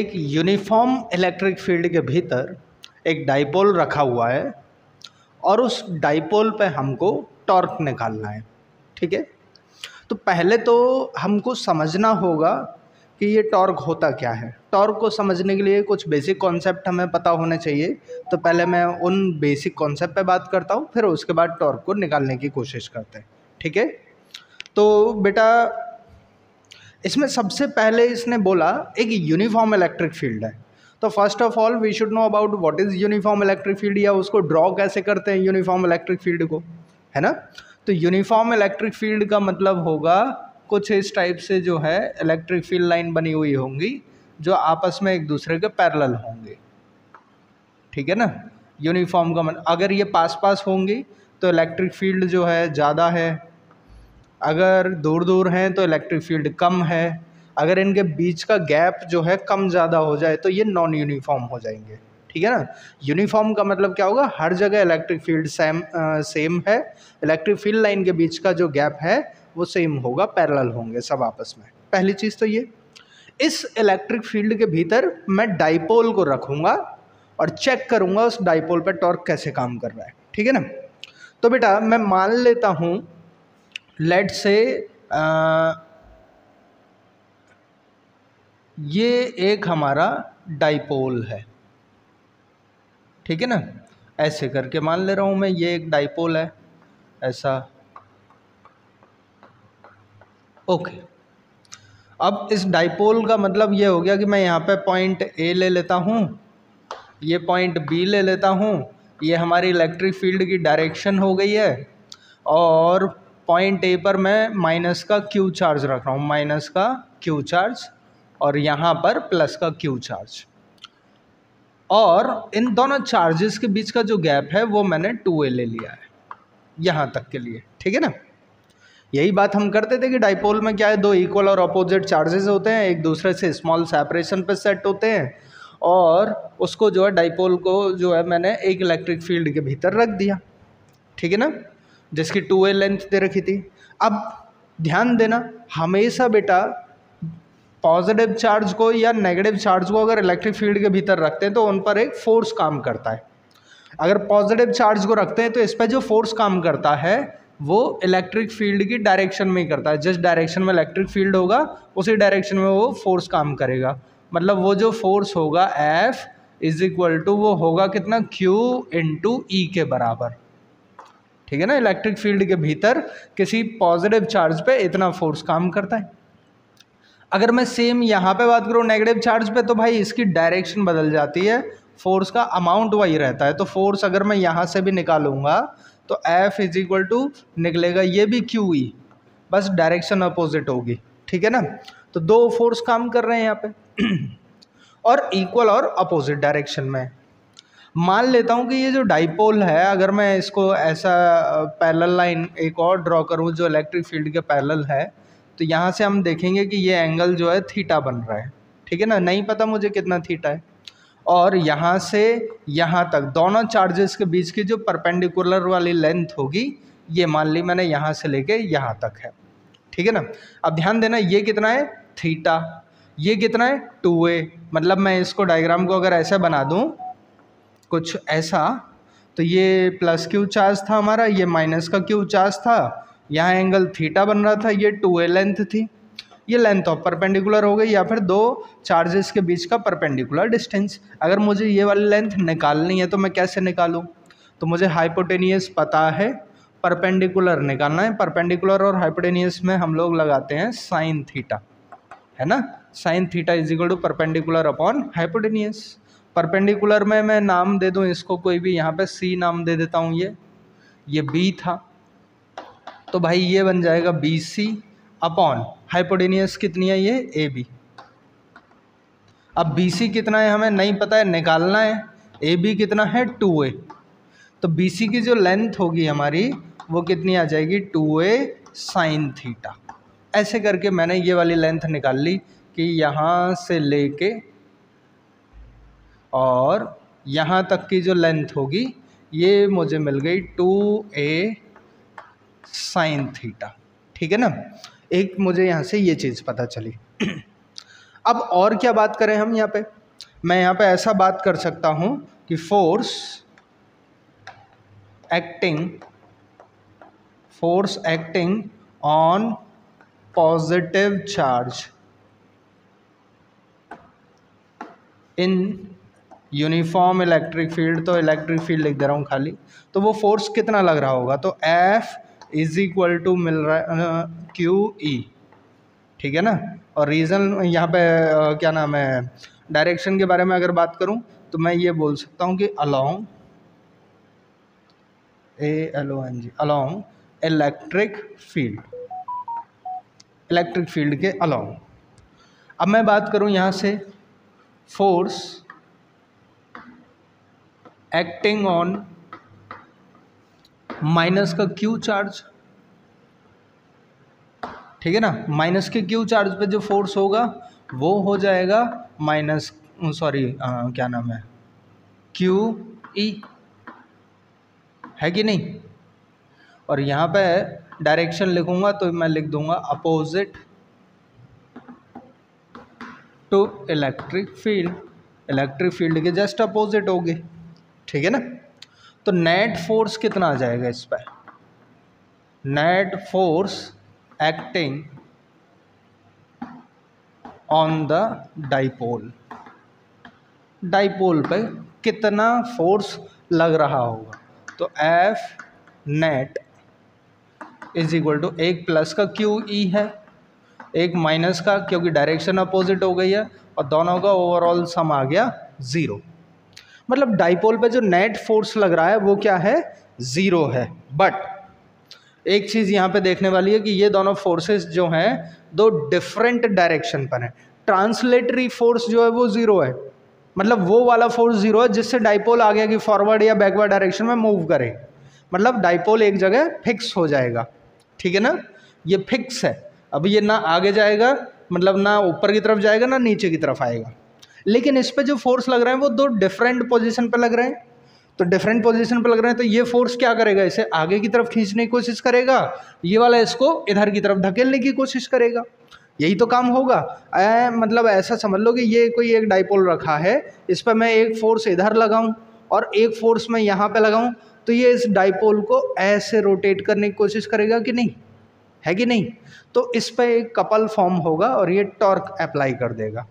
एक uniform electric field के भीतर एक डाइपोल रखा हुआ है और उस डाइपोल पे हमको टॉर्क निकालना है। ठीक है, तो पहले तो हमको समझना होगा कि ये टॉर्क होता क्या है। टॉर्क को समझने के लिए कुछ बेसिक कॉन्सेप्ट हमें पता होने चाहिए। तो पहले मैं उन बेसिक कॉन्सेप्ट पे बात करता हूँ, फिर उसके बाद टॉर्क को निकालने की कोशिश करते हैं। ठीक है, तो बेटा इसमें सबसे पहले इसने बोला एक यूनिफॉर्म इलेक्ट्रिक फील्ड है। तो first of all we should know about what is uniform electric field, या उसको ड्रॉ कैसे करते हैं यूनिफॉर्म इलेक्ट्रिक फील्ड को, है ना। तो यूनिफॉर्म इलेक्ट्रिक फील्ड का मतलब होगा कुछ इस टाइप से जो है इलेक्ट्रिक फील्ड लाइन बनी हुई होंगी जो आपस में एक दूसरे के पैरेलल होंगे। ठीक है ना, यूनिफॉर्म का मतलब अगर ये पास पास होंगी तो इलेक्ट्रिक फील्ड जो है ज़्यादा है, अगर दूर दूर हैं तो इलेक्ट्रिक फील्ड कम है, अगर इनके बीच का गैप जो है कम ज़्यादा हो जाए तो ये नॉन यूनिफॉर्म हो जाएंगे। ठीक है ना, यूनिफॉर्म का मतलब क्या होगा, हर जगह इलेक्ट्रिक फील्ड सेम है, इलेक्ट्रिक फील्ड लाइन के बीच का जो गैप है वो सेम होगा, पैरेलल होंगे सब आपस में। पहली चीज़ तो ये, इस इलेक्ट्रिक फील्ड के भीतर मैं डाइपोल को रखूँगा और चेक करूँगा उस डाइपोल पर टॉर्क कैसे काम कर रहा है। ठीक है ना, तो बेटा मैं मान लेता हूँ लेट से ये एक हमारा डाइपोल है। ठीक है ना, ऐसे करके मान ले रहा हूँ मैं, ये एक डाइपोल है ऐसा। ओके, अब इस डाइपोल का मतलब ये हो गया कि मैं यहाँ पे पॉइंट ए ले लेता हूँ, ये पॉइंट बी ले लेता हूँ, ये हमारी इलेक्ट्रिक फील्ड की डायरेक्शन हो गई है, और पॉइंट ए पर मैं माइनस का क्यू चार्ज रख रहा हूँ, माइनस का क्यू चार्ज, और यहाँ पर प्लस का क्यू चार्ज, और इन दोनों चार्जेस के बीच का जो गैप है वो मैंने 2a ले लिया है यहाँ तक के लिए। ठीक है ना, यही बात हम करते थे कि डाइपोल में क्या है, दो इक्वल और अपोजिट चार्जेस होते हैं, एक दूसरे से स्मॉल सेपरेशन पे सेट होते हैं, और उसको जो है डाइपोल को जो है मैंने एक इलेक्ट्रिक फील्ड के भीतर रख दिया। ठीक है ना, जिसकी 2a लेंथ दे रखी थी। अब ध्यान देना, हमेशा बेटा पॉजिटिव चार्ज को या नेगेटिव चार्ज को अगर इलेक्ट्रिक फील्ड के भीतर रखते हैं तो उन पर एक फोर्स काम करता है। अगर पॉजिटिव चार्ज को रखते हैं तो इस पर जो फोर्स काम करता है वो इलेक्ट्रिक फील्ड की डायरेक्शन में ही करता है। जिस डायरेक्शन में इलेक्ट्रिक फील्ड होगा उसी डायरेक्शन में वो फोर्स काम करेगा। मतलब वो जो फोर्स होगा F इज इक्वल टू वो होगा कितना, Q इंटू E के बराबर। ठीक है ना, इलेक्ट्रिक फील्ड के भीतर किसी पॉजिटिव चार्ज पे इतना फोर्स काम करता है। अगर मैं सेम यहाँ पे बात करूँ नेगेटिव चार्ज पे, तो भाई इसकी डायरेक्शन बदल जाती है, फोर्स का अमाउंट वही रहता है। तो फोर्स अगर मैं यहाँ से भी निकालूंगा तो F इज इक्वल टू निकलेगा ये भी QE, बस डायरेक्शन अपोजिट होगी। ठीक है ना, तो दो फोर्स काम कर रहे हैं यहाँ पे और इक्वल और अपोजिट डायरेक्शन में। मान लेता हूँ कि ये जो डाइपोल है, अगर मैं इसको ऐसा पैरेलल लाइन एक और ड्रॉ करूँ जो इलेक्ट्रिक फील्ड के पैरेलल है, तो यहाँ से हम देखेंगे कि ये एंगल जो है थीटा बन रहा है। ठीक है ना, नहीं पता मुझे कितना थीटा है, और यहाँ से यहाँ तक दोनों चार्जेस के बीच की जो परपेंडिकुलर वाली लेंथ होगी ये मान ली मैंने यहाँ से लेके यहाँ तक है। ठीक है ना, अब ध्यान देना ये कितना है, थीटा, ये कितना है 2a। मतलब मैं इसको डायग्राम को अगर ऐसा बना दूँ कुछ ऐसा, तो ये प्लस क्यू चार्ज था हमारा, ये माइनस का क्यू चार्ज था, यहाँ एंगल थीटा बन रहा था, ये 2a लेंथ थी, ये लेंथ ऑफ परपेंडिकुलर हो गई, या फिर दो चार्जेस के बीच का परपेंडिकुलर डिस्टेंस। अगर मुझे ये वाली लेंथ निकालनी है तो मैं कैसे निकालूं, तो मुझे हाइपोटेनियस पता है, परपेंडिकुलर निकालना है। परपेंडिकुलर और हाइपोटेनियस में हम लोग लगाते हैं साइन थीटा, है ना, sine theta is equal to perpendicular upon hypotenuse. Perpendicular में मैं नाम दे दूं इसको कोई भी, यहाँ पे C नाम दे देता हूँ, ये B था, तो भाई ये बन जाएगा BC अपॉन हाइपोटेनियस कितनी है ये AB। अब BC कितना है हमें नहीं पता है, निकालना है। AB कितना है 2a, तो BC की जो लेंथ होगी हमारी वो कितनी आ जाएगी 2a साइन थीटा। ऐसे करके मैंने ये वाली लेंथ निकाल ली कि यहाँ से लेके और यहाँ तक की जो लेंथ होगी ये मुझे मिल गई 2a साइन थीटा। ठीक है ना, एक मुझे यहाँ से ये चीज़ पता चली। अब और क्या बात करें हम यहाँ पे, मैं यहाँ पे ऐसा बात कर सकता हूँ कि force acting on positive charge in uniform electric field, तो इलेक्ट्रिक फील्ड लिख दे रहा हूँ खाली, तो वो फोर्स कितना लग रहा होगा, तो F इज इक्वल टू मिल रहा QE, ठीक है ना। और रीज़न यहाँ पे क्या नाम है, डायरेक्शन के बारे में अगर बात करूँ तो मैं ये बोल सकता हूँ कि अलोंग अलोंग इलेक्ट्रिक फील्ड के अलोंग। अब मैं बात करूँ यहाँ से फोर्स एक्टिंग ऑन माइनस का Q चार्ज, ठीक है ना, माइनस के Q चार्ज पे जो फोर्स होगा वो हो जाएगा माइनस क्या नाम है QE, है कि नहीं। और यहाँ पे डायरेक्शन लिखूंगा तो मैं लिख दूंगा अपोजिट टू इलेक्ट्रिक फील्ड के जस्ट अपोजिट होगी, ठीक है ना। तो नेट फोर्स कितना आ जाएगा इस पर, net force acting on the dipole पे कितना फोर्स लग रहा होगा, तो F net is equal to एक प्लस का QE है, एक माइनस का, क्योंकि डायरेक्शन अपोजिट हो गई है, और दोनों का ओवरऑल सम आ गया 0। मतलब डाइपोल पे जो नेट फोर्स लग रहा है वो क्या है, 0 है। बट एक चीज़ यहाँ पे देखने वाली है कि ये दोनों फोर्सेस जो हैं दो डिफरेंट डायरेक्शन पर हैं। ट्रांसलेटरी फोर्स जो है वो 0 है, मतलब वो वाला फोर्स 0 है जिससे डाइपोल आगे की फॉरवर्ड या बैकवर्ड डायरेक्शन में मूव करे, मतलब डाइपोल एक जगह फिक्स हो जाएगा, ठीक है ना, ये फिक्स है। अब ये ना आगे जाएगा, मतलब ना ऊपर की तरफ जाएगा ना नीचे की तरफ आएगा। लेकिन इस पे जो फोर्स लग रहे हैं वो दो डिफरेंट पोजीशन पे लग रहे हैं, तो डिफरेंट पोजीशन पे लग रहे हैं, तो ये फोर्स क्या करेगा, इसे आगे की तरफ खींचने की कोशिश करेगा, ये वाला इसको इधर की तरफ धकेलने की कोशिश करेगा, यही तो काम होगा। मतलब ऐसा समझ लो कि ये कोई एक डाइपोल रखा है, इस पर मैं एक फोर्स इधर लगाऊं और एक फोर्स मैं यहाँ पे लगाऊं, तो ये इस डाइपोल को ऐसे रोटेट करने की कोशिश करेगा कि नहीं, है कि नहीं। तो इस पर एक कपल फॉर्म होगा और ये टॉर्क अप्लाई कर देगा,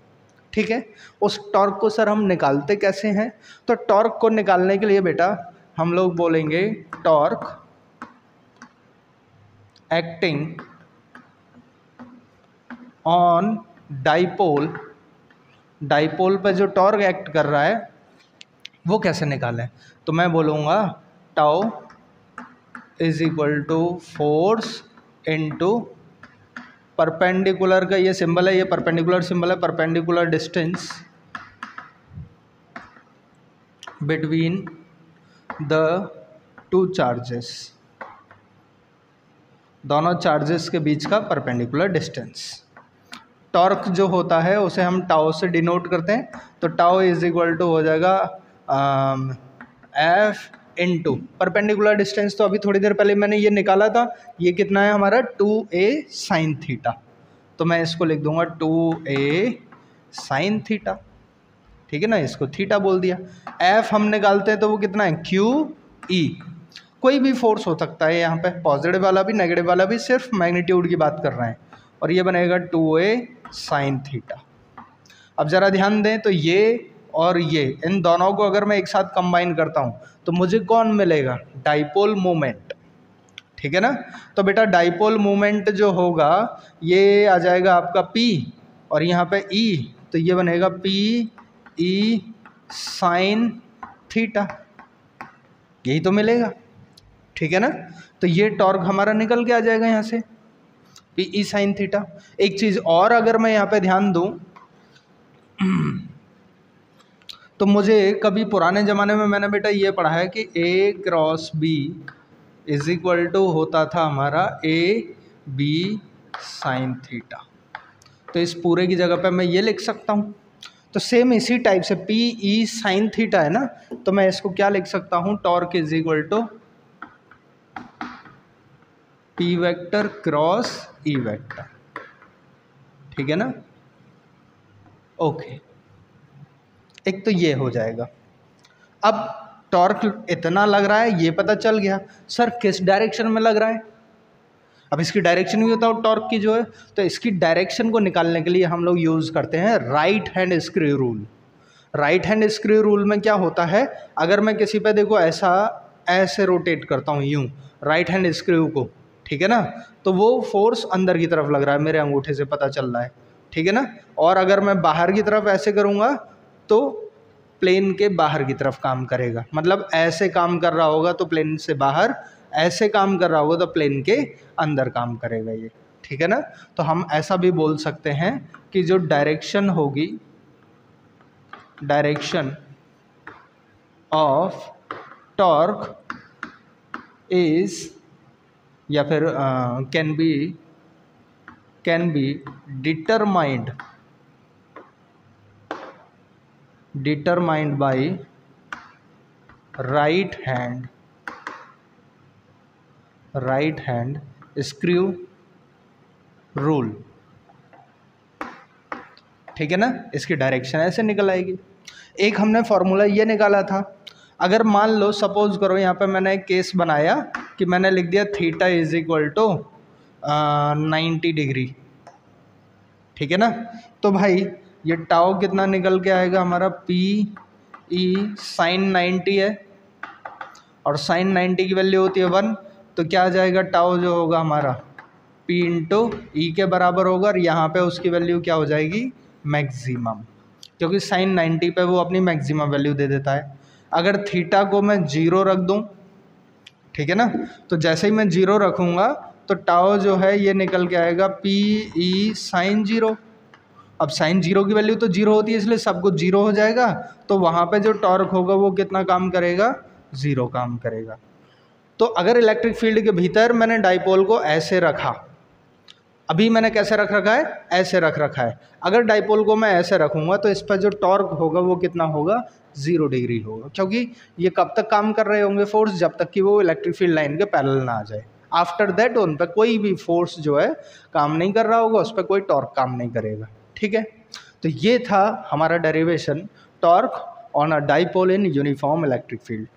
ठीक है। उस टॉर्क को सर हम निकालते कैसे हैं, तो टॉर्क को निकालने के लिए बेटा हम लोग बोलेंगे टॉर्क एक्टिंग ऑन डाइपोल पर जो टॉर्क एक्ट कर रहा है वो कैसे निकालें, तो मैं बोलूँगा tau is equal to force into perpendicular का ये सिंबल है, ये परपेंडिकुलर सिंबल है, perpendicular distance between the two charges, दोनों चार्जेस के बीच का परपेंडिकुलर डिस्टेंस। टॉर्क जो होता है उसे हम टाउ से डिनोट करते हैं, तो टाउ इज इक्वल टू हो जाएगा F इनटू परपेंडिकुलर डिस्टेंस, तो अभी थोड़ी देर पहले मैंने ये निकाला था, ये कितना है हमारा 2a साइन थीटा, तो मैं इसको लिख दूंगा 2a साइन थीटा, ठीक है ना, इसको थीटा बोल दिया। F हम निकालते हैं तो वो कितना है QE, कोई भी फोर्स हो सकता है यहाँ पे, पॉजिटिव वाला भी नेगेटिव वाला भी, सिर्फ मैग्नीट्यूड की बात कर रहे हैं, और ये बनेगा 2a साइन थीटा। अब ज़रा ध्यान दें, तो ये और ये इन दोनों को अगर मैं एक साथ कंबाइन करता हूँ तो मुझे कौन मिलेगा, डाइपोल मोमेंट, ठीक है ना। तो बेटा डाइपोल मोमेंट जो होगा ये आ जाएगा आपका P और यहाँ पे E, तो ये बनेगा PE साइन थीटा, यही तो मिलेगा, ठीक है ना। तो ये टॉर्क हमारा निकल के आ जाएगा यहाँ से PE साइन थीटा। एक चीज़ और अगर मैं यहाँ पे ध्यान दूँ तो मुझे कभी पुराने ज़माने में मैंने बेटा ये पढ़ा है कि A cross B is equal to होता था हमारा AB साइन थीटा, तो इस पूरे की जगह पे मैं ये लिख सकता हूँ। तो सेम इसी टाइप से PE साइन थीटा है ना, तो मैं इसको क्या लिख सकता हूँ, torque is equal to P vector cross E vector, ठीक है ना। ओके, एक तो ये हो जाएगा। अब टॉर्क इतना लग रहा है ये पता चल गया, सर किस डायरेक्शन में लग रहा है। अब इसकी डायरेक्शन भी बताओ टॉर्क की जो है, तो इसकी डायरेक्शन को निकालने के लिए हम लोग यूज़ करते हैं right hand screw rule. Right hand screw rule में क्या होता है, अगर मैं किसी पे देखो ऐसे रोटेट करता हूँ यूँ राइट हैंड स्क्रू को, ठीक है ना, तो वो फोर्स अंदर की तरफ लग रहा है, मेरे अंगूठे से पता चल रहा है, ठीक है ना। और अगर मैं बाहर की तरफ ऐसे करूँगा तो प्लेन के बाहर की तरफ काम करेगा, मतलब ऐसे काम कर रहा होगा तो प्लेन से बाहर, ऐसे काम कर रहा होगा तो प्लेन के अंदर काम करेगा ये, ठीक है ना। तो हम ऐसा भी बोल सकते हैं कि जो डायरेक्शन होगी, डायरेक्शन ऑफ टॉर्क इज, या फिर can be determined by right hand screw rule, ठीक है ना। इसकी डायरेक्शन ऐसे निकल आएगी। एक हमने फॉर्मूला ये निकाला था, अगर मान लो सपोज करो यहाँ पे मैंने एक केस बनाया कि मैंने लिख दिया theta is equal to 90 degree, ठीक है ना। तो भाई ये टाओ कितना निकल के आएगा हमारा, पी ई साइन 90 है और साइन 90 की वैल्यू होती है 1, तो क्या आ जाएगा, टाओ जो होगा हमारा P इंटू ई के बराबर होगा, और यहाँ पे उसकी वैल्यू क्या हो जाएगी, मैक्सिमम, क्योंकि साइन 90 पे वो अपनी मैक्सिमम वैल्यू दे देता है। अगर थीटा को मैं 0 रख दूँ, ठीक है ना, तो जैसे ही मैं 0 रखूँगा तो टाओ जो है ये निकल के आएगा पी ई साइन 0। अब साइन 0 की वैल्यू तो 0 होती है, इसलिए सब कुछ 0 हो जाएगा, तो वहाँ पे जो टॉर्क होगा वो कितना काम करेगा, 0 काम करेगा। तो अगर इलेक्ट्रिक फील्ड के भीतर मैंने डाइपोल को ऐसे रखा, अभी मैंने कैसे रख रखा है, ऐसे रख रखा है, अगर डाइपोल को मैं ऐसे रखूँगा तो इस पर जो टॉर्क होगा वो कितना होगा, 0 डिग्री होगा, क्योंकि ये कब तक काम कर रहे होंगे फोर्स, जब तक कि वो इलेक्ट्रिक फील्ड लाइन के पैरेलल ना आ जाए। आफ्टर दैट उन पर कोई भी फोर्स जो है काम नहीं कर रहा होगा, उस पर कोई टॉर्क काम नहीं करेगा, ठीक है। तो ये था हमारा derivation torque on a dipole in uniform electric field.